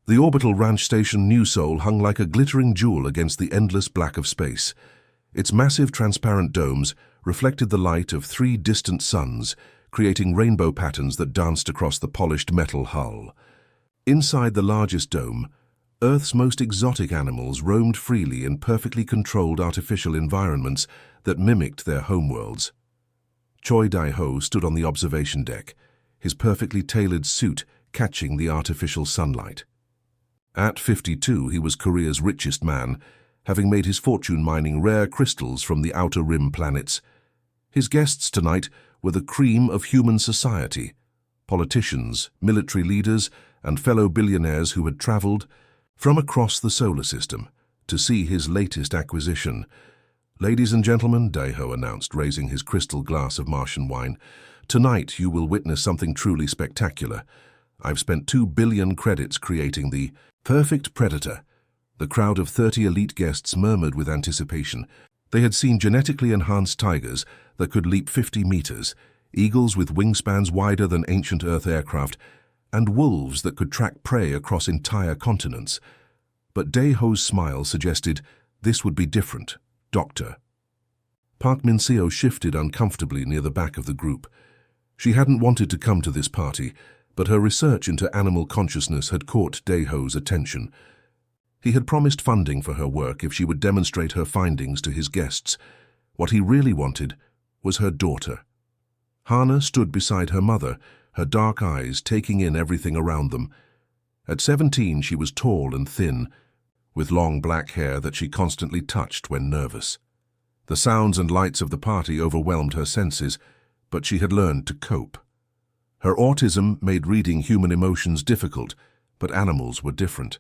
The orbital ranch station New Sol hung like a glittering jewel against the endless black of space. Its massive transparent domes reflected the light of 3 distant suns, creating rainbow patterns that danced across the polished metal hull. Inside the largest dome, Earth's most exotic animals roamed freely in perfectly controlled artificial environments that mimicked their homeworlds. Choi Dai-ho stood on the observation deck, his perfectly tailored suit catching the artificial sunlight. At 52, he was Korea's richest man, having made his fortune mining rare crystals from the outer rim planets. His guests tonight were the cream of human society, politicians, military leaders, and fellow billionaires who had traveled from across the solar system to see his latest acquisition. "Ladies and gentlemen," Dai-ho announced, raising his crystal glass of Martian wine, "tonight you will witness something truly spectacular. I've spent 2 billion credits creating the perfect predator." The crowd of 30 elite guests murmured with anticipation. They had seen genetically enhanced tigers that could leap 50 meters, eagles with wingspans wider than ancient Earth aircraft, and wolves that could track prey across entire continents. But Dai-ho's smile suggested this would be different. "Doctor." Park Min-seo shifted uncomfortably near the back of the group. She hadn't wanted to come to this party, but her research into animal consciousness had caught Dai-ho's attention. He had promised funding for her work if she would demonstrate her findings to his guests. What he really wanted was her daughter. Hana stood beside her mother, her dark eyes taking in everything around them. At 17, she was tall and thin, with long black hair that she constantly touched when nervous. The sounds and lights of the party overwhelmed her senses, but she had learned to cope. Her autism made reading human emotions difficult, but animals were different.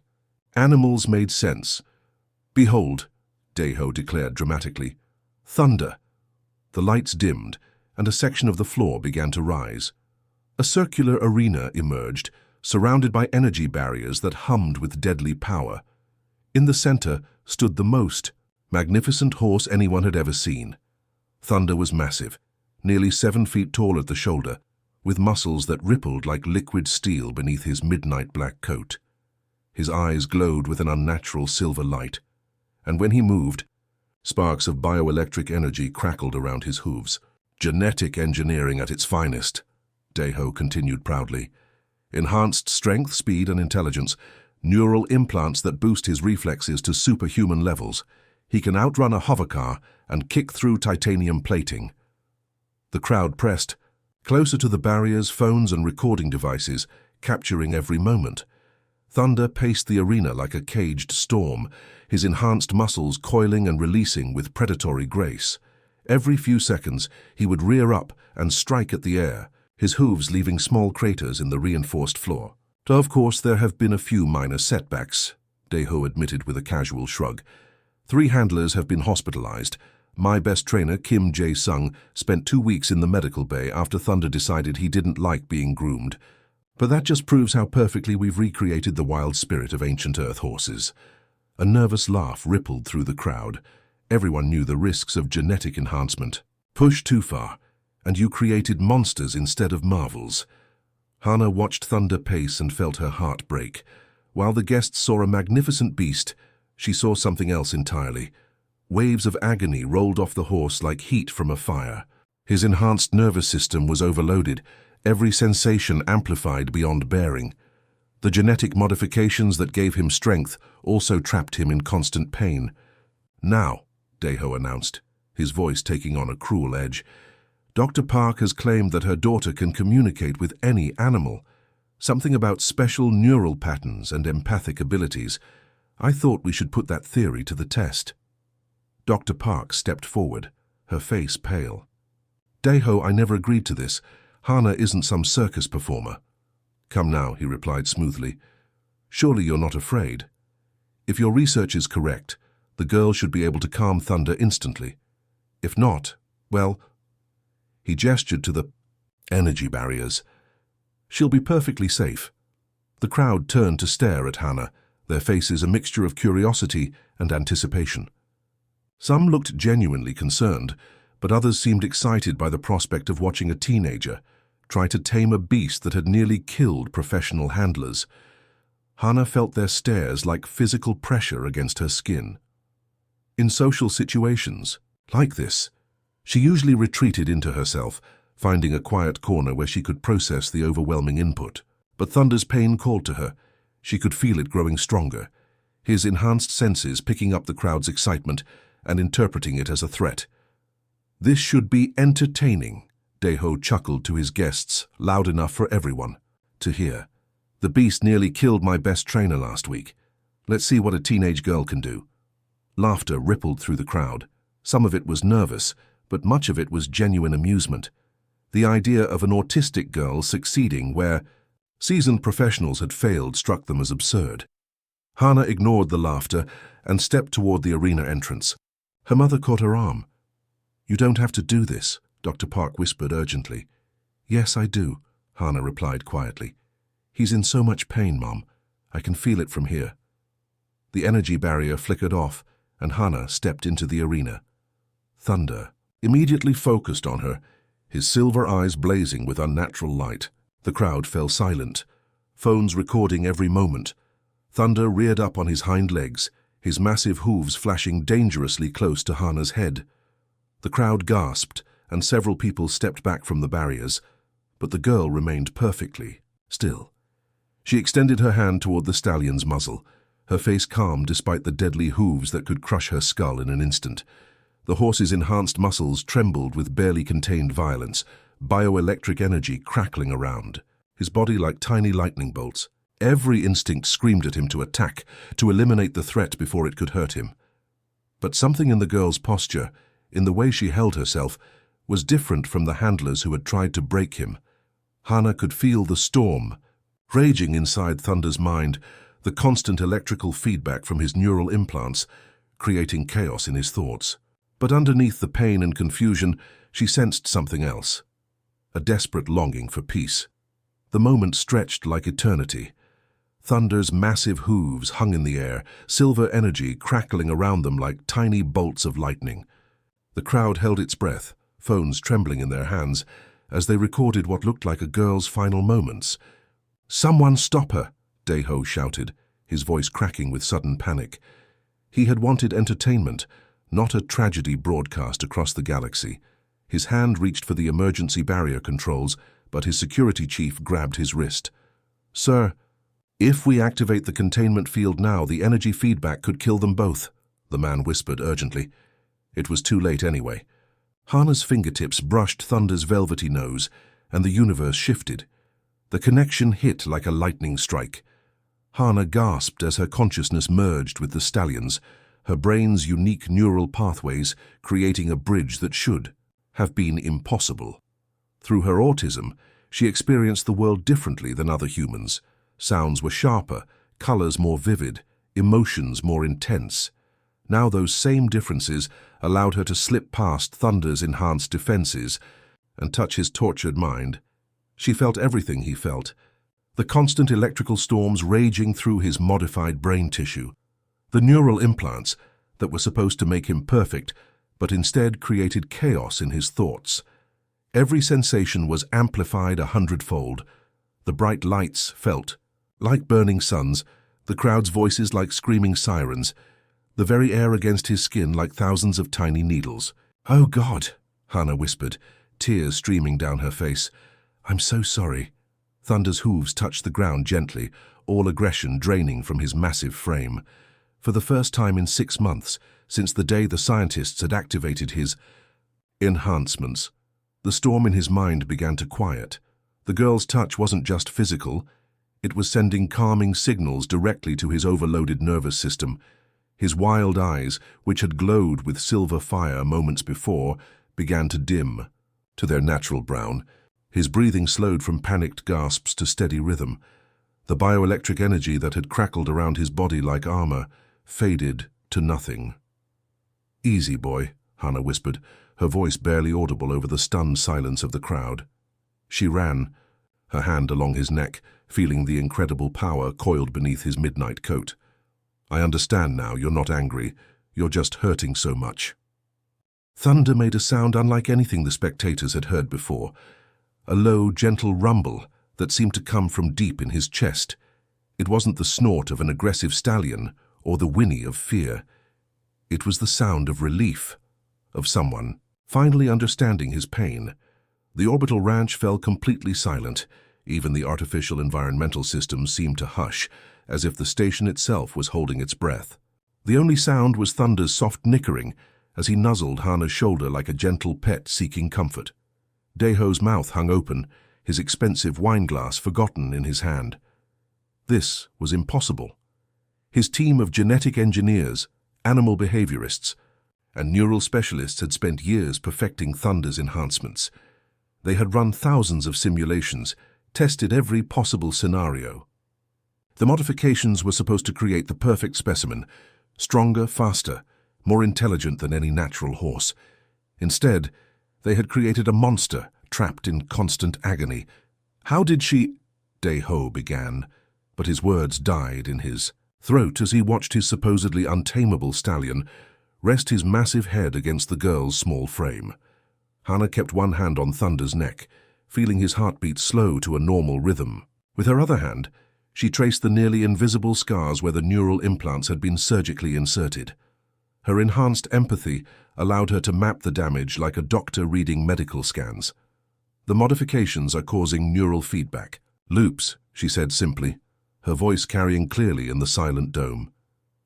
Animals made sense. "Behold," Dai-ho declared dramatically, "thunder." The lights dimmed, and a section of the floor began to rise. A circular arena emerged, surrounded by energy barriers that hummed with deadly power. In the center stood the most magnificent horse anyone had ever seen. Thunder was massive, nearly 7 feet tall at the shoulder, with muscles that rippled like liquid steel beneath his midnight black coat. His eyes glowed with an unnatural silver light, and when he moved, sparks of bioelectric energy crackled around his hooves. "Genetic engineering at its finest," Dai-ho continued proudly. "Enhanced strength, speed, and intelligence, neural implants that boost his reflexes to superhuman levels. He can outrun a hovercar and kick through titanium plating." The crowd pressed, closer to the barriers, phones, and recording devices, capturing every moment. Thunder paced the arena like a caged storm, his enhanced muscles coiling and releasing with predatory grace. Every few seconds, he would rear up and strike at the air, his hooves leaving small craters in the reinforced floor. "Of course, there have been a few minor setbacks," Dai-ho admitted with a casual shrug. 3 handlers have been hospitalized. My best trainer, Kim Jae-sung, spent 2 weeks in the medical bay after Thunder decided he didn't like being groomed. But that just proves how perfectly we've recreated the wild spirit of ancient Earth horses. A nervous laugh rippled through the crowd. Everyone knew the risks of genetic enhancement. Push too far, and you created monsters instead of marvels. Hana watched Thunder pace and felt her heart break. While the guests saw a magnificent beast, she saw something else entirely. Waves of agony rolled off the horse like heat from a fire. His enhanced nervous system was overloaded, every sensation amplified beyond bearing. The genetic modifications that gave him strength also trapped him in constant pain. "Now," Dai-ho announced, his voice taking on a cruel edge, "Dr. Park has claimed that her daughter can communicate with any animal. Something about special neural patterns and empathic abilities. I thought we should put that theory to the test." Dr. Park stepped forward, her face pale. "Dai-ho, I never agreed to this. Hana isn't some circus performer." "Come now," he replied smoothly. "Surely you're not afraid. If your research is correct, the girl should be able to calm Thunder instantly. If not, well..." He gestured to the energy barriers. "She'll be perfectly safe." The crowd turned to stare at Hana, their faces a mixture of curiosity and anticipation. Some looked genuinely concerned, but others seemed excited by the prospect of watching a teenager try to tame a beast that had nearly killed professional handlers. Hana felt their stares like physical pressure against her skin. In social situations, like this, she usually retreated into herself, finding a quiet corner where she could process the overwhelming input. But Thunder's pain called to her. She could feel it growing stronger, his enhanced senses picking up the crowd's excitement and interpreting it as a threat. "This should be entertaining," Deho chuckled to his guests, loud enough for everyone to hear. "The beast nearly killed my best trainer last week. Let's see what a teenage girl can do." Laughter rippled through the crowd. Some of it was nervous, but much of it was genuine amusement. The idea of an autistic girl succeeding where seasoned professionals had failed struck them as absurd. Hana ignored the laughter and stepped toward the arena entrance. Her mother caught her arm. "You don't have to do this," Dr. Park whispered urgently. "Yes, I do," Hana replied quietly. "He's in so much pain, Mom. I can feel it from here." The energy barrier flickered off, and Hana stepped into the arena. Thunder immediately focused on her, his silver eyes blazing with unnatural light. The crowd fell silent, phones recording every moment. Thunder reared up on his hind legs, his massive hooves flashing dangerously close to Hana's head. The crowd gasped, and several people stepped back from the barriers, but the girl remained perfectly still. She extended her hand toward the stallion's muzzle, her face calm despite the deadly hooves that could crush her skull in an instant. The horse's enhanced muscles trembled with barely contained violence, bioelectric energy crackling around, his body like tiny lightning bolts. Every instinct screamed at him to attack, to eliminate the threat before it could hurt him. But something in the girl's posture, in the way she held herself, was different from the handlers who had tried to break him. Hana could feel the storm raging inside Thunder's mind, the constant electrical feedback from his neural implants, creating chaos in his thoughts. But underneath the pain and confusion, she sensed something else. A desperate longing for peace. The moment stretched like eternity. Thunder's massive hooves hung in the air, silver energy crackling around them like tiny bolts of lightning. The crowd held its breath, phones trembling in their hands, as they recorded what looked like a girl's final moments. "Someone stop her!" Deho shouted, his voice cracking with sudden panic. He had wanted entertainment, not a tragedy broadcast across the galaxy. His hand reached for the emergency barrier controls, but his security chief grabbed his wrist. "Sir, if we activate the containment field now, the energy feedback could kill them both," the man whispered urgently. It was too late anyway. Hana's fingertips brushed Thunder's velvety nose, and the universe shifted. The connection hit like a lightning strike. Hana gasped as her consciousness merged with the stallion's, her brain's unique neural pathways creating a bridge that should have been impossible. Through her autism, she experienced the world differently than other humans. Sounds were sharper, colors more vivid, emotions more intense. Now those same differences allowed her to slip past Thunder's enhanced defenses and touch his tortured mind. She felt everything he felt, the constant electrical storms raging through his modified brain tissue, the neural implants that were supposed to make him perfect, but instead created chaos in his thoughts. Every sensation was amplified 100-fold. The bright lights felt like burning suns, the crowd's voices like screaming sirens, the very air against his skin like thousands of tiny needles. "Oh God," Hana whispered, tears streaming down her face. "I'm so sorry." Thunder's hooves touched the ground gently, all aggression draining from his massive frame. For the first time in 6 months, since the day the scientists had activated his enhancements, the storm in his mind began to quiet. The girl's touch wasn't just physical, it was sending calming signals directly to his overloaded nervous system. His wild eyes, which had glowed with silver fire moments before, began to dim to their natural brown. His breathing slowed from panicked gasps to steady rhythm. The bioelectric energy that had crackled around his body like armor faded to nothing. "Easy, boy," Hana whispered, her voice barely audible over the stunned silence of the crowd. She ran, her hand along his neck, feeling the incredible power coiled beneath his midnight coat. "I understand now, you're not angry, you're just hurting so much." Thunder made a sound unlike anything the spectators had heard before, a low, gentle rumble that seemed to come from deep in his chest. It wasn't the snort of an aggressive stallion or the whinny of fear. It was the sound of relief, of someone finally understanding his pain. The orbital ranch fell completely silent. Even the artificial environmental systems seemed to hush, as if the station itself was holding its breath. The only sound was Thunder's soft nickering as he nuzzled Hana's shoulder like a gentle pet seeking comfort. Daeho's mouth hung open, his expensive wineglass forgotten in his hand. This was impossible. His team of genetic engineers, animal behaviorists, and neural specialists had spent years perfecting Thunder's enhancements. They had run thousands of simulations, tested every possible scenario. The modifications were supposed to create the perfect specimen, stronger, faster, more intelligent than any natural horse. Instead, they had created a monster trapped in constant agony. "How did she—" Daeho began, but his words died in his throat as he watched his supposedly untamable stallion rest his massive head against the girl's small frame. Hana kept one hand on Thunder's neck, feeling his heartbeat slow to a normal rhythm. With her other hand, she traced the nearly invisible scars where the neural implants had been surgically inserted. Her enhanced empathy allowed her to map the damage like a doctor reading medical scans. "The modifications are causing neural feedback loops," she said simply, her voice carrying clearly in the silent dome.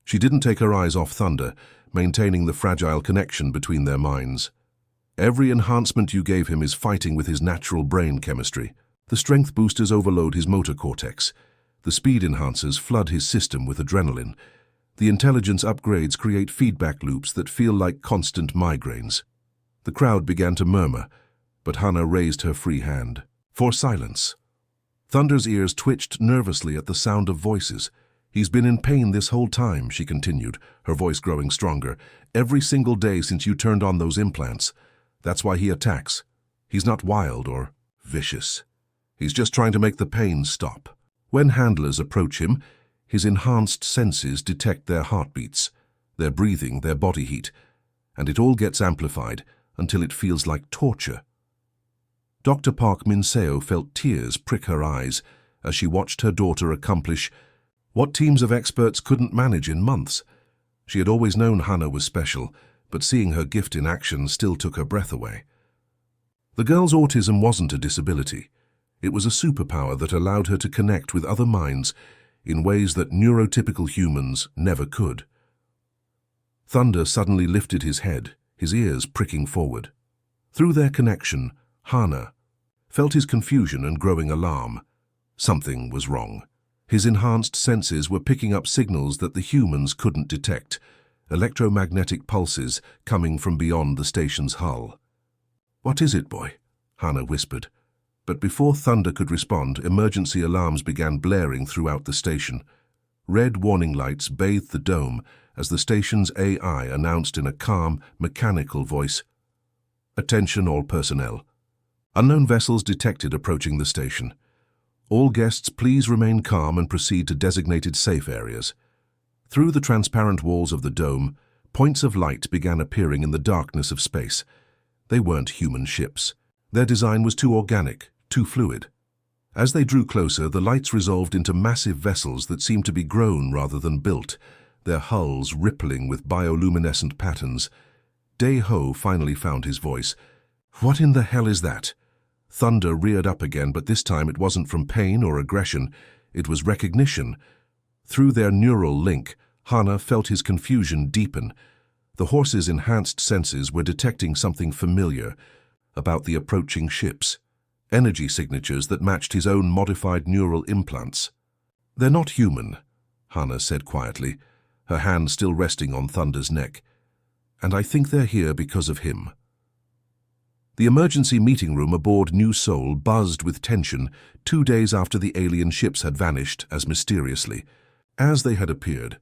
She didn't take her eyes off Thunder, maintaining the fragile connection between their minds. "Every enhancement you gave him is fighting with his natural brain chemistry. The strength boosters overload his motor cortex. The speed enhancers flood his system with adrenaline. The intelligence upgrades create feedback loops that feel like constant migraines." The crowd began to murmur, but Hana raised her free hand. "For silence." Thunder's ears twitched nervously at the sound of voices. "He's been in pain this whole time," she continued, her voice growing stronger. "Every single day since you turned on those implants. That's why he attacks. He's not wild or vicious. He's just trying to make the pain stop. When handlers approach him, his enhanced senses detect their heartbeats, their breathing, their body heat, and it all gets amplified until it feels like torture." Dr. Park Min-seo felt tears prick her eyes as she watched her daughter accomplish what teams of experts couldn't manage in months. She had always known Hana was special, but seeing her gift in action still took her breath away. The girl's autism wasn't a disability. It was a superpower that allowed her to connect with other minds in ways that neurotypical humans never could. Thunder suddenly lifted his head, his ears pricking forward. Through their connection, Hana felt his confusion and growing alarm. Something was wrong. His enhanced senses were picking up signals that the humans couldn't detect, electromagnetic pulses coming from beyond the station's hull. "What is it, boy?" Hana whispered. But before Thunder could respond, emergency alarms began blaring throughout the station. Red warning lights bathed the dome as the station's AI announced in a calm, mechanical voice, "Attention all personnel. Unknown vessels detected approaching the station. All guests please remain calm and proceed to designated safe areas." Through the transparent walls of the dome, points of light began appearing in the darkness of space. They weren't human ships. Their design was too organic, too fluid. As they drew closer, the lights resolved into massive vessels that seemed to be grown rather than built, their hulls rippling with bioluminescent patterns. Daeho finally found his voice. "What in the hell is that?" Thunder reared up again, but this time it wasn't from pain or aggression. It was recognition. Through their neural link, Hana felt his confusion deepen. The horse's enhanced senses were detecting something familiar about the approaching ships, energy signatures that matched his own modified neural implants. "They're not human," Hana said quietly, her hand still resting on Thunder's neck. "And I think they're here because of him." The emergency meeting room aboard New Seoul buzzed with tension 2 days after the alien ships had vanished as mysteriously. As they had appeared,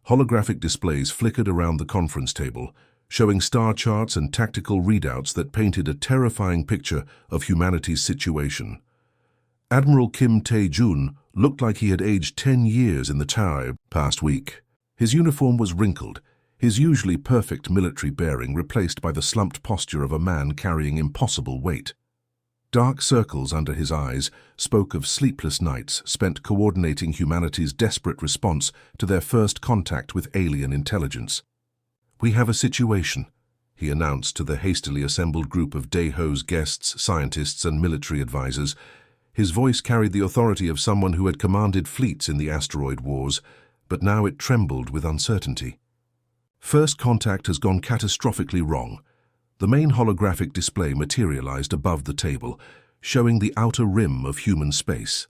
holographic displays flickered around the conference table, showing star charts and tactical readouts that painted a terrifying picture of humanity's situation. Admiral Kim Tae-jun looked like he had aged 10 years in the tower past week. His uniform was wrinkled, his usually perfect military bearing replaced by the slumped posture of a man carrying impossible weight. Dark circles under his eyes spoke of sleepless nights spent coordinating humanity's desperate response to their first contact with alien intelligence. "We have a situation," he announced to the hastily assembled group of Daeho's guests, scientists, and military advisors. His voice carried the authority of someone who had commanded fleets in the asteroid wars, but now it trembled with uncertainty. First contact has gone catastrophically wrong. The main holographic display materialized above the table, showing the outer rim of human space.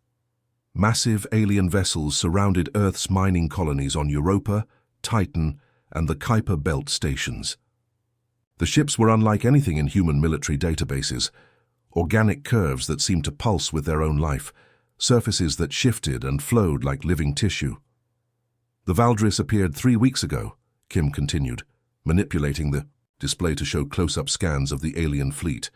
Massive alien vessels surrounded Earth's mining colonies on Europa, Titan, and the Kuiper Belt stations. The ships were unlike anything in human military databases. Organic curves that seemed to pulse with their own life, surfaces that shifted and flowed like living tissue. "The Valdris appeared 3 weeks ago," Kim continued, manipulating the display to show close-up scans of the alien fleet.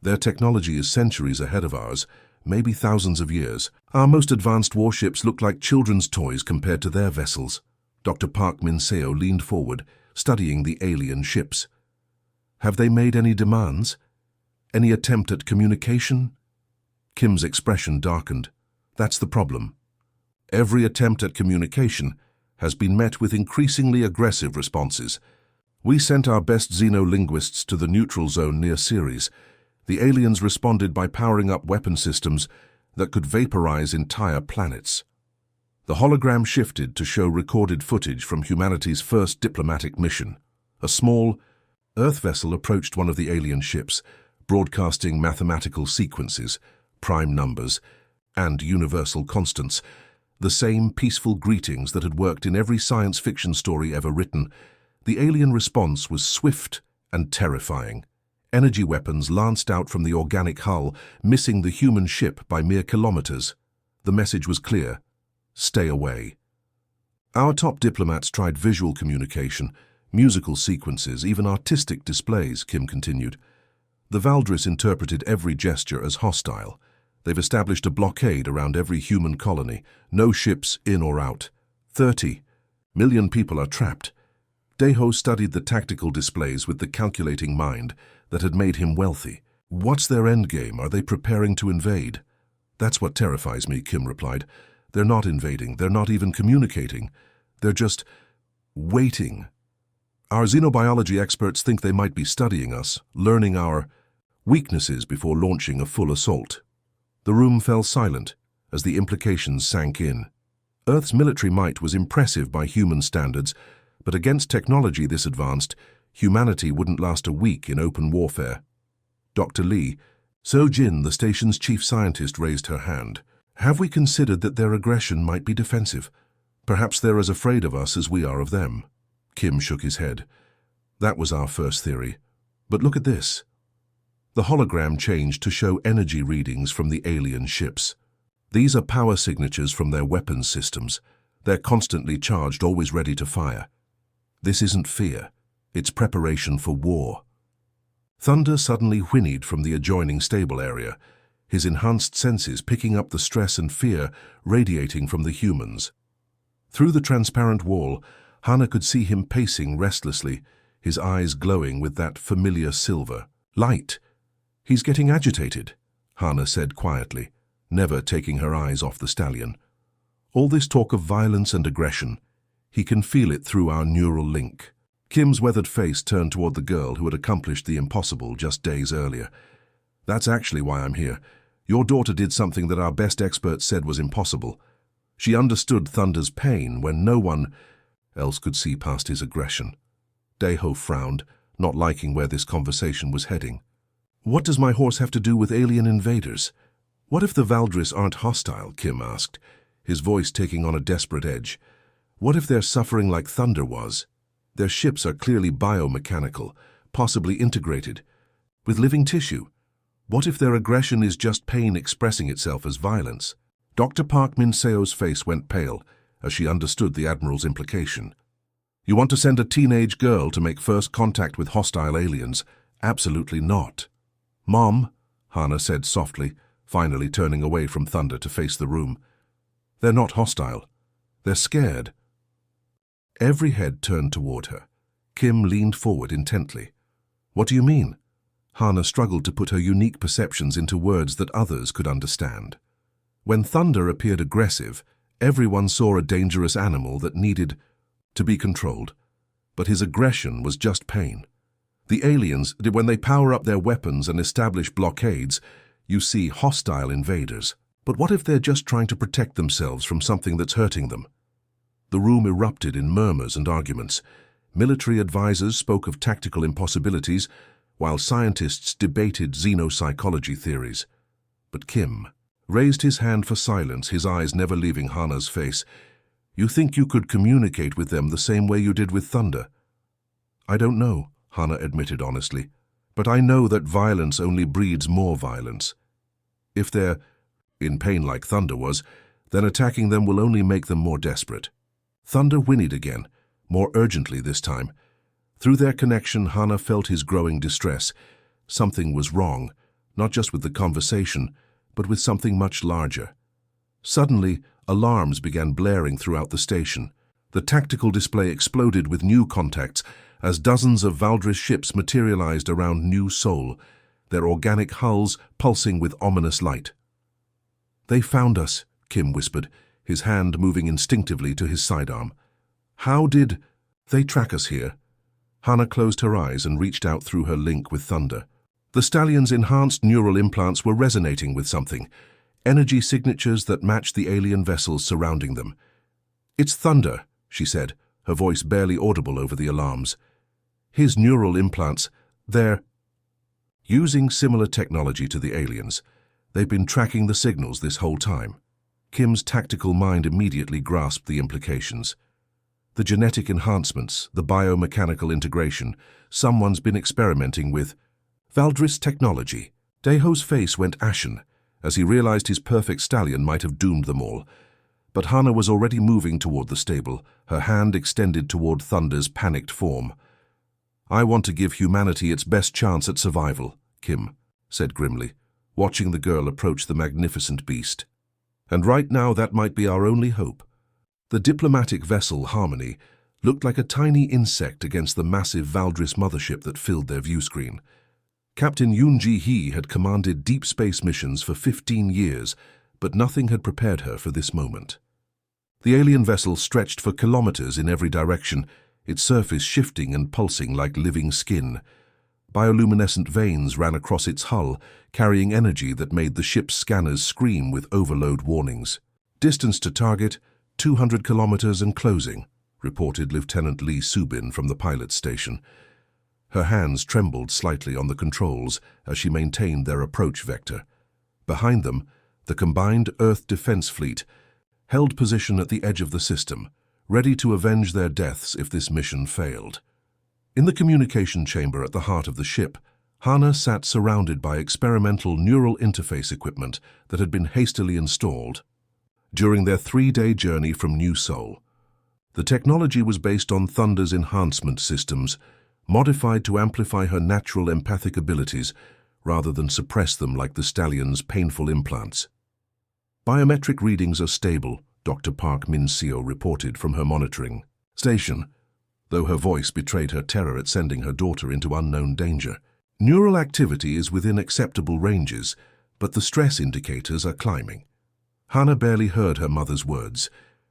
"Their technology is centuries ahead of ours, maybe thousands of years. Our most advanced warships look like children's toys compared to their vessels." Dr. Park Min-seo leaned forward, studying the alien ships. "Have they made any demands? Any attempt at communication?" Kim's expression darkened. "That's the problem. Every attempt at communication has been met with increasingly aggressive responses. We sent our best xenolinguists to the neutral zone near Ceres. The aliens responded by powering up weapon systems that could vaporize entire planets." The hologram shifted to show recorded footage from humanity's first diplomatic mission. A small Earth vessel approached one of the alien ships, broadcasting mathematical sequences, prime numbers, and universal constants, the same peaceful greetings that had worked in every science fiction story ever written. The alien response was swift and terrifying. Energy weapons lanced out from the organic hull, missing the human ship by mere kilometers. The message was clear: stay away. Our top diplomats tried visual communication, musical sequences, even artistic displays, Kim continued. The Valdris interpreted every gesture as hostile. They've established a blockade around every human colony, no ships in or out. 30 million people are trapped. Daeho studied the tactical displays with the calculating mind that had made him wealthy. "What's their endgame? Are they preparing to invade?" "That's what terrifies me," Kim replied. "They're not invading. They're not even communicating. They're just waiting. Our xenobiology experts think they might be studying us, learning our weaknesses before launching a full assault." The room fell silent as the implications sank in. Earth's military might was impressive by human standards, but against technology this advanced, humanity wouldn't last a week in open warfare. Dr. Lee, So-Jin, the station's chief scientist, raised her hand. "Have we considered that their aggression might be defensive? Perhaps they're as afraid of us as we are of them?" Kim shook his head. "That was our first theory. But look at this." The hologram changed to show energy readings from the alien ships. These are power signatures from their weapons systems. They're constantly charged, always ready to fire. This isn't fear. It's preparation for war. Thunder suddenly whinnied from the adjoining stable area, his enhanced senses picking up the stress and fear radiating from the humans. Through the transparent wall, Hana could see him pacing restlessly, his eyes glowing with that familiar silver light. "He's getting agitated," Hana said quietly, never taking her eyes off the stallion. "All this talk of violence and aggression, he can feel it through our neural link." Kim's weathered face turned toward the girl who had accomplished the impossible just days earlier. "That's actually why I'm here. Your daughter did something that our best experts said was impossible. She understood Thunder's pain when no one else could see past his aggression." Daeho frowned, not liking where this conversation was heading. "What does my horse have to do with alien invaders? What if the Valdris aren't hostile?" Kim asked, his voice taking on a desperate edge. "What if they're suffering like Thunder was? Their ships are clearly biomechanical, possibly integrated, with living tissue. What if their aggression is just pain expressing itself as violence?" Dr. Park Min-seo's face went pale as she understood the Admiral's implication. "You want to send a teenage girl to make first contact with hostile aliens? Absolutely not." "Mom," Hana said softly, finally turning away from Thunder to face the room. "They're not hostile. They're scared." Every head turned toward her. Kim leaned forward intently. "What do you mean?" Hana struggled to put her unique perceptions into words that others could understand. When Thunder appeared aggressive, everyone saw a dangerous animal that needed to be controlled. But his aggression was just pain. The aliens, when they power up their weapons and establish blockades, you see hostile invaders. But what if they're just trying to protect themselves from something that's hurting them? The room erupted in murmurs and arguments. Military advisors spoke of tactical impossibilities, while scientists debated xenopsychology theories. But Kim raised his hand for silence, his eyes never leaving Hana's face. "You think you could communicate with them the same way you did with Thunder?" "I don't know," Hana admitted honestly, "but I know that violence only breeds more violence. If they're in pain like Thunder was, then attacking them will only make them more desperate." Thunder whinnied again, more urgently this time. Through their connection, Hana felt his growing distress. Something was wrong, not just with the conversation, but with something much larger. Suddenly, alarms began blaring throughout the station. The tactical display exploded with new contacts as dozens of Valdris ships materialized around New Sol, their organic hulls pulsing with ominous light. "They found us," Kim whispered, his hand moving instinctively to his sidearm. "How did they track us here?" Hana closed her eyes and reached out through her link with Thunder. The stallion's enhanced neural implants were resonating with something, energy signatures that matched the alien vessels surrounding them. "It's Thunder," she said, her voice barely audible over the alarms. "His neural implants, they're using similar technology to the aliens. They've been tracking the signals this whole time." Kim's tactical mind immediately grasped the implications. The genetic enhancements, the biomechanical integration, someone's been experimenting with Valdris technology. Deho's face went ashen as he realized his perfect stallion might have doomed them all. But Hana was already moving toward the stable, her hand extended toward Thunder's panicked form. "I want to give humanity its best chance at survival," Kim said grimly, watching the girl approach the magnificent beast. "And right now that might be our only hope." The diplomatic vessel Harmony looked like a tiny insect against the massive Valdris mothership that filled their viewscreen. Captain Yoon Ji-hee had commanded deep space missions for 15 years, but nothing had prepared her for this moment. The alien vessel stretched for kilometers in every direction, its surface shifting and pulsing like living skin. Bioluminescent veins ran across its hull, carrying energy that made the ship's scanners scream with overload warnings. "Distance to target, 200 kilometers and closing," reported Lieutenant Lee Subin from the pilot's station. Her hands trembled slightly on the controls as she maintained their approach vector. Behind them, the combined Earth Defense Fleet held position at the edge of the system, ready to avenge their deaths if this mission failed. In the communication chamber at the heart of the ship, Hana sat surrounded by experimental neural interface equipment that had been hastily installed during their 3-day journey from New Sol. The technology was based on Thunder's enhancement systems, modified to amplify her natural empathic abilities rather than suppress them like the stallion's painful implants. "Biometric readings are stable," Dr. Park Min-seo reported from her monitoring station, though her voice betrayed her terror at sending her daughter into unknown danger. "Neural activity is within acceptable ranges, but the stress indicators are climbing." Hana barely heard her mother's words.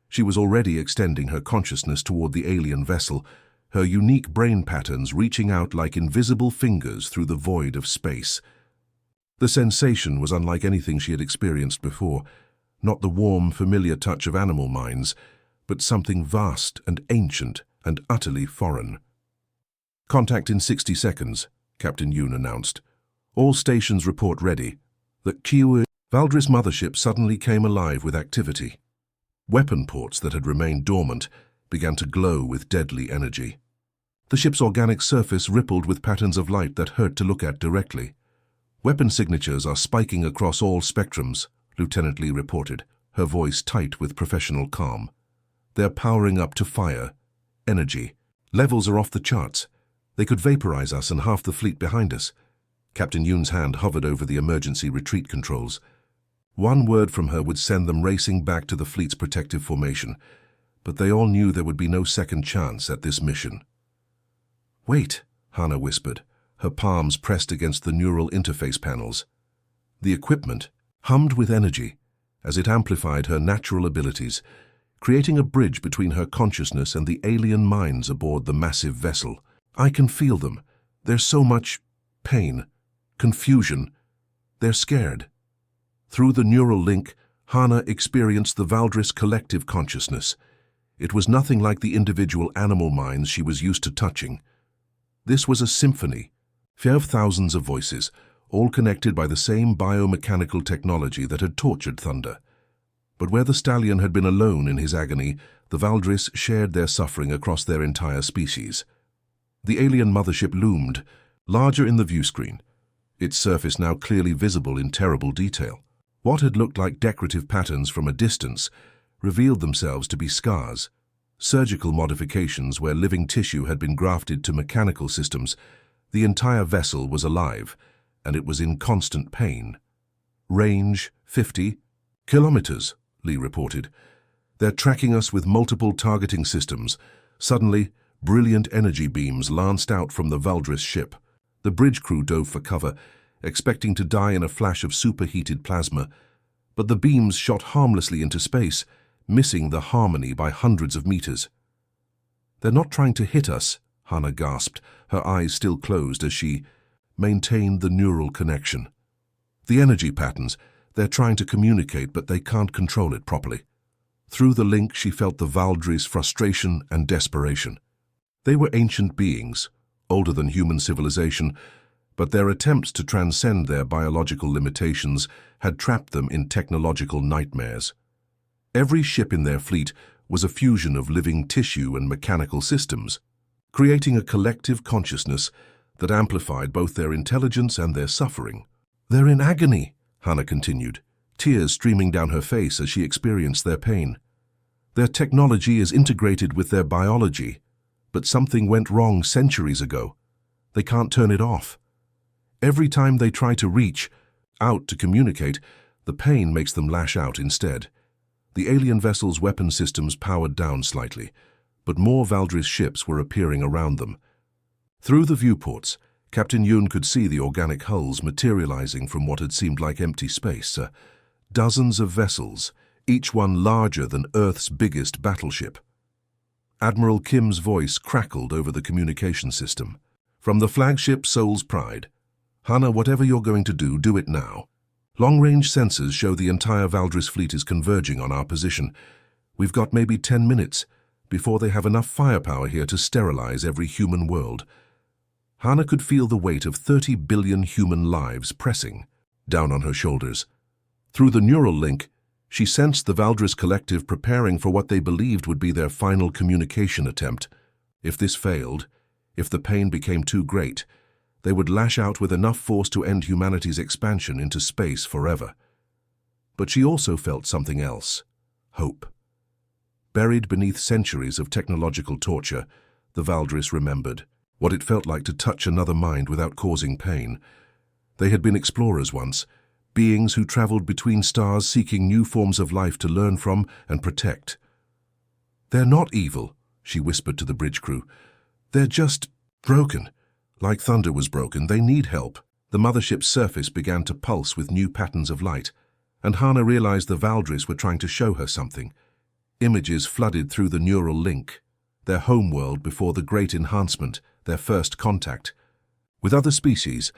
She was already extending her consciousness toward the alien vessel, her unique brain patterns reaching out like invisible fingers through the void of space. The sensation was unlike anything she had experienced before, not the warm, familiar touch of animal minds, but something vast and ancient and utterly foreign. "Contact in 60 seconds, Captain Yoon announced. "All stations report ready." The Valdris mothership suddenly came alive with activity. Weapon ports that had remained dormant began to glow with deadly energy. The ship's organic surface rippled with patterns of light that hurt to look at directly. "Weapon signatures are spiking across all spectrums," Lieutenant Lee reported, her voice tight with professional calm. "They're powering up to fire. Energy. Levels are off the charts. They could vaporize us and half the fleet behind us." Captain Yoon's hand hovered over the emergency retreat controls. One word from her would send them racing back to the fleet's protective formation, but they all knew there would be no second chance at this mission. "Wait," Hana whispered, her palms pressed against the neural interface panels. The equipment hummed with energy as it amplified her natural abilities, creating a bridge between her consciousness and the alien minds aboard the massive vessel. I can feel them. There's so much pain, confusion. They're scared. Through the neural link, Hana experienced the Valdris collective consciousness. It was nothing like the individual animal minds she was used to touching. This was a symphony, of thousands of voices, all connected by the same biomechanical technology that had tortured Thunder. But where the stallion had been alone in his agony, the Valdris shared their suffering across their entire species. The alien mothership loomed, larger in the viewscreen, its surface now clearly visible in terrible detail. What had looked like decorative patterns from a distance revealed themselves to be scars, surgical modifications where living tissue had been grafted to mechanical systems. The entire vessel was alive, and it was in constant pain. Range 50 kilometers, Lee reported. They're tracking us with multiple targeting systems. Suddenly, brilliant energy beams lanced out from the Valdris ship. The bridge crew dove for cover, expecting to die in a flash of superheated plasma, but the beams shot harmlessly into space, missing the harmony by hundreds of meters. They're not trying to hit us, Hana gasped, her eyes still closed as she maintained the neural connection. The energy patterns, they're trying to communicate, but they can't control it properly. Through the link, she felt the Valdris' frustration and desperation. They were ancient beings, older than human civilization, but their attempts to transcend their biological limitations had trapped them in technological nightmares. Every ship in their fleet was a fusion of living tissue and mechanical systems, creating a collective consciousness that amplified both their intelligence and their suffering. "They're in agony," Hana continued, tears streaming down her face as she experienced their pain. "Their technology is integrated with their biology, but something went wrong centuries ago. They can't turn it off. Every time they try to reach out to communicate, the pain makes them lash out instead." The alien vessel's weapon systems powered down slightly, but more Valdris ships were appearing around them. Through the viewports, Captain Yoon could see the organic hulls materializing from what had seemed like empty space. Dozens of vessels, each one larger than Earth's biggest battleship. Admiral Kim's voice crackled over the communication system. "From the flagship Soul's Pride. Hana, whatever you're going to do, do it now. Long-range sensors show the entire Valdris fleet is converging on our position. We've got maybe 10 minutes before they have enough firepower here to sterilize every human world." Hana could feel the weight of 30 billion human lives pressing down on her shoulders. Through the neural link, she sensed the Valdris collective preparing for what they believed would be their final communication attempt. If this failed, if the pain became too great, they would lash out with enough force to end humanity's expansion into space forever. But she also felt something else: hope. Buried beneath centuries of technological torture, the Valdris remembered what it felt like to touch another mind without causing pain. They had been explorers once, beings who traveled between stars seeking new forms of life to learn from and protect. "They're not evil," she whispered to the bridge crew. "They're just broken. Like Thunder was broken, they need help." The mothership's surface began to pulse with new patterns of light, and Hana realized the Valdris were trying to show her something. Images flooded through the neural link, their homeworld before the great enhancement, their first contact with other species,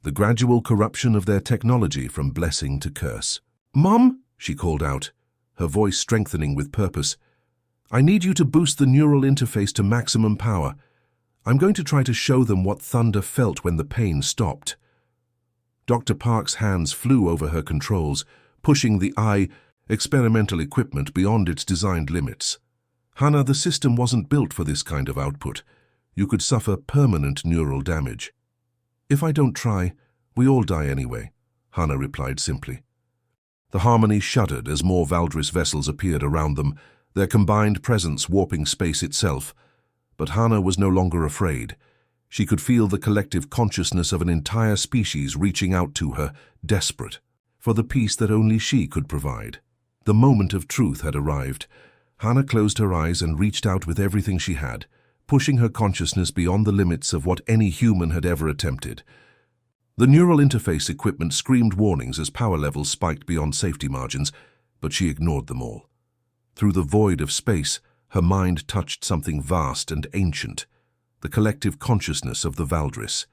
the gradual corruption of their technology from blessing to curse. "Mom," she called out, her voice strengthening with purpose, "I need you to boost the neural interface to maximum power. I'm going to try to show them what Thunder felt when the pain stopped." Dr. Park's hands flew over her controls, pushing the experimental equipment beyond its designed limits. "Hana, the system wasn't built for this kind of output. You could suffer permanent neural damage." "If I don't try, we all die anyway," Hana replied simply. The Harmony shuddered as more Valdris vessels appeared around them, their combined presence warping space itself. But Hana was no longer afraid. She could feel the collective consciousness of an entire species reaching out to her, desperate for the peace that only she could provide. The moment of truth had arrived. Hana closed her eyes and reached out with everything she had, pushing her consciousness beyond the limits of what any human had ever attempted. The neural interface equipment screamed warnings as power levels spiked beyond safety margins, but she ignored them all. Through the void of space, her mind touched something vast and ancient, the collective consciousness of the Valdris.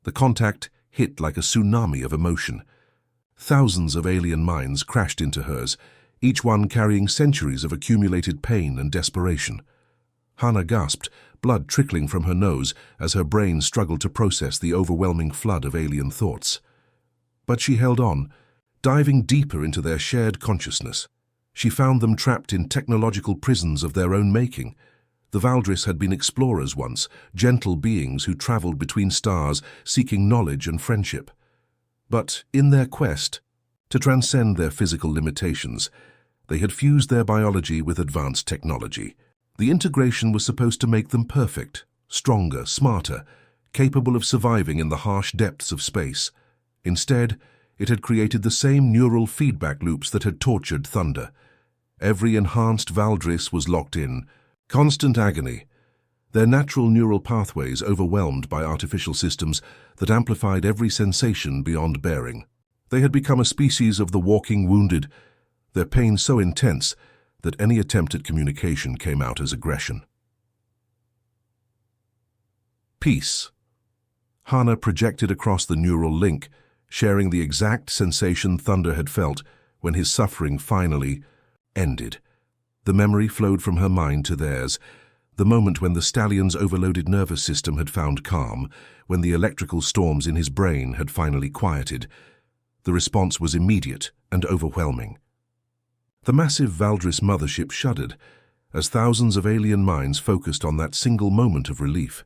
The contact hit like a tsunami of emotion. Thousands of alien minds crashed into hers, each one carrying centuries of accumulated pain and desperation. Hannah gasped, blood trickling from her nose as her brain struggled to process the overwhelming flood of alien thoughts. But she held on, diving deeper into their shared consciousness. She found them trapped in technological prisons of their own making. The Valdris had been explorers once, gentle beings who traveled between stars, seeking knowledge and friendship. But in their quest to transcend their physical limitations, they had fused their biology with advanced technology. The integration was supposed to make them perfect, stronger, smarter, capable of surviving in the harsh depths of space. Instead, it had created the same neural feedback loops that had tortured Thunder. Every enhanced Valdris was locked in, constant agony, their natural neural pathways overwhelmed by artificial systems that amplified every sensation beyond bearing. They had become a species of the walking wounded, their pain so intense that any attempt at communication came out as aggression. Peace. Hannah projected across the neural link, sharing the exact sensation Thunder had felt when his suffering finally ended. The memory flowed from her mind to theirs, the moment when the stallion's overloaded nervous system had found calm, when the electrical storms in his brain had finally quieted. The response was immediate and overwhelming. The massive Valdris mothership shuddered as thousands of alien minds focused on that single moment of relief.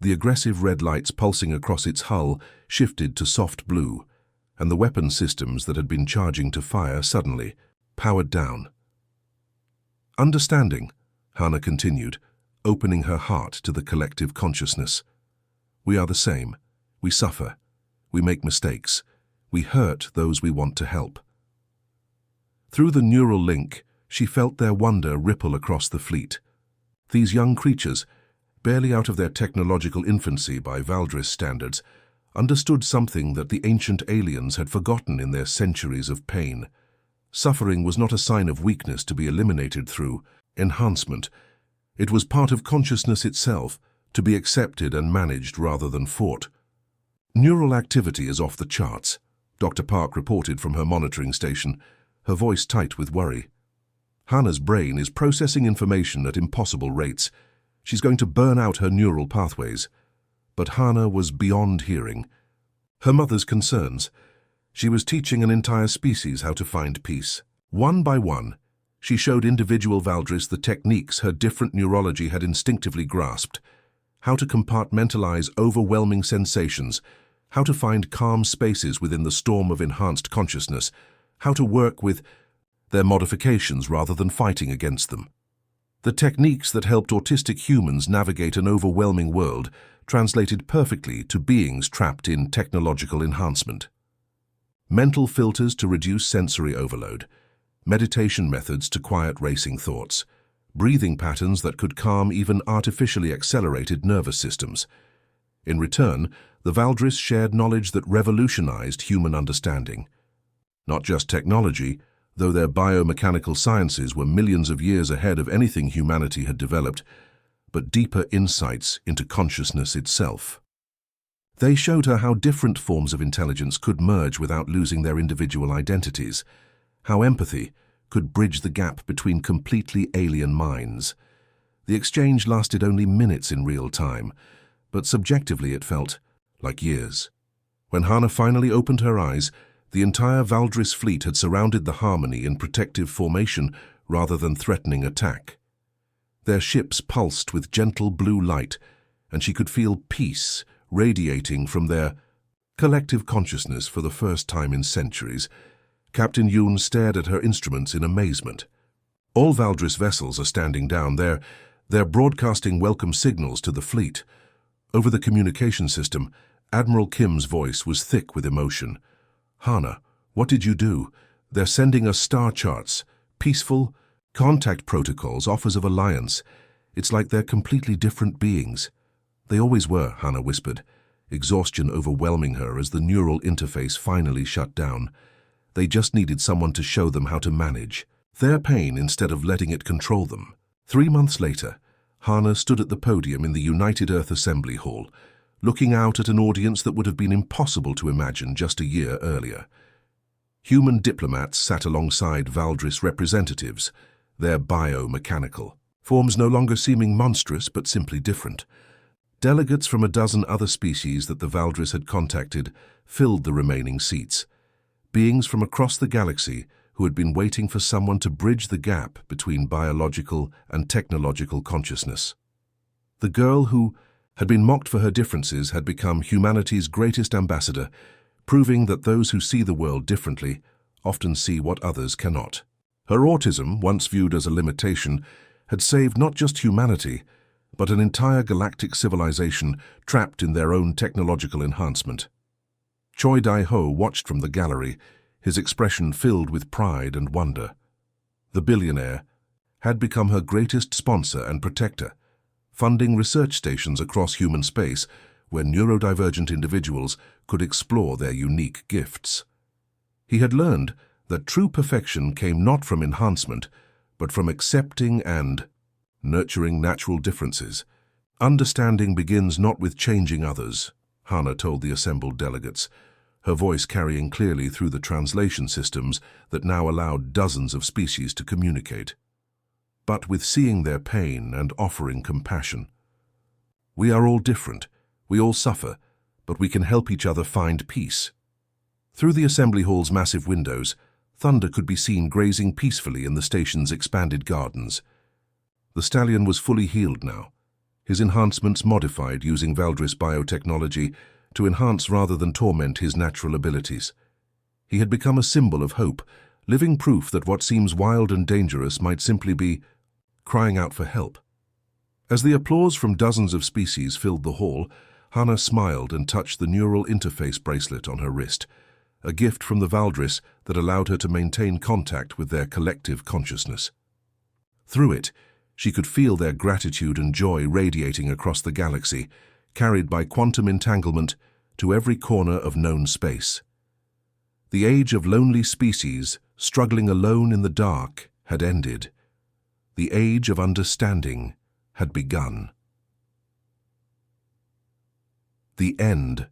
The aggressive red lights pulsing across its hull shifted to soft blue, and the weapon systems that had been charging to fire suddenly powered down. Understanding, Hannah continued, opening her heart to the collective consciousness. We are the same. We suffer. We make mistakes. We hurt those we want to help. Through the neural link, she felt their wonder ripple across the fleet. These young creatures, barely out of their technological infancy by Valdris standards, understood something that the ancient aliens had forgotten in their centuries of pain. Suffering was not a sign of weakness to be eliminated through enhancement. It was part of consciousness itself, to be accepted and managed rather than fought. Neural activity is off the charts, Dr. Park reported from her monitoring station, her voice tight with worry. Hannah's brain is processing information at impossible rates. She's going to burn out her neural pathways. But Hannah was beyond hearing. Her mother's concerns. She was teaching an entire species how to find peace. One by one, she showed individual Valdris the techniques her different neurology had instinctively grasped. How to compartmentalize overwhelming sensations, how to find calm spaces within the storm of enhanced consciousness, how to work with their modifications rather than fighting against them. The techniques that helped autistic humans navigate an overwhelming world translated perfectly to beings trapped in technological enhancement. Mental filters to reduce sensory overload, meditation methods to quiet racing thoughts, breathing patterns that could calm even artificially accelerated nervous systems. In return, the Valdris shared knowledge that revolutionized human understanding. Not just technology, though their biomechanical sciences were millions of years ahead of anything humanity had developed, but deeper insights into consciousness itself. They showed her how different forms of intelligence could merge without losing their individual identities, how empathy could bridge the gap between completely alien minds. The exchange lasted only minutes in real time, but subjectively it felt like years. When Hannah finally opened her eyes, the entire Valdris fleet had surrounded the Harmony in protective formation rather than threatening attack. Their ships pulsed with gentle blue light, and she could feel peace radiating from their collective consciousness for the first time in centuries. Captain Yoon stared at her instruments in amazement. All Valdris vessels are standing down. They're broadcasting welcome signals to the fleet. Over the communication system, Admiral Kim's voice was thick with emotion. Hannah, what did you do? They're sending us star charts, peaceful, contact protocols, offers of alliance. It's like they're completely different beings. They always were, Hannah whispered, exhaustion overwhelming her as the neural interface finally shut down. They just needed someone to show them how to manage their pain instead of letting it control them. 3 months later, Hannah stood at the podium in the United Earth Assembly Hall, looking out at an audience that would have been impossible to imagine just a year earlier. Human diplomats sat alongside Valdris representatives, their biomechanical forms no longer seeming monstrous but simply different. Delegates from a dozen other species that the Valdris had contacted filled the remaining seats, beings from across the galaxy who had been waiting for someone to bridge the gap between biological and technological consciousness. The girl who had been mocked for her differences had become humanity's greatest ambassador, proving that those who see the world differently often see what others cannot. Her autism, once viewed as a limitation, had saved not just humanity, but an entire galactic civilization trapped in their own technological enhancement. Choi Dai-ho watched from the gallery, his expression filled with pride and wonder. The billionaire had become her greatest sponsor and protector, funding research stations across human space where neurodivergent individuals could explore their unique gifts. He had learned that true perfection came not from enhancement, but from accepting and nurturing natural differences. Understanding begins not with changing others, Hannah told the assembled delegates, her voice carrying clearly through the translation systems that now allowed dozens of species to communicate, but with seeing their pain and offering compassion. We are all different, we all suffer, but we can help each other find peace. Through the assembly hall's massive windows, thunder could be seen grazing peacefully in the station's expanded gardens. The stallion was fully healed now, his enhancements modified using Valdris biotechnology to enhance rather than torment his natural abilities. He had become a symbol of hope, living proof that what seems wild and dangerous might simply be crying out for help. As the applause from dozens of species filled the hall, Hannah smiled and touched the neural interface bracelet on her wrist, a gift from the Valdris that allowed her to maintain contact with their collective consciousness. Through it, she could feel their gratitude and joy radiating across the galaxy, carried by quantum entanglement to every corner of known space. The age of lonely species, struggling alone in the dark, had ended. The age of understanding had begun. The end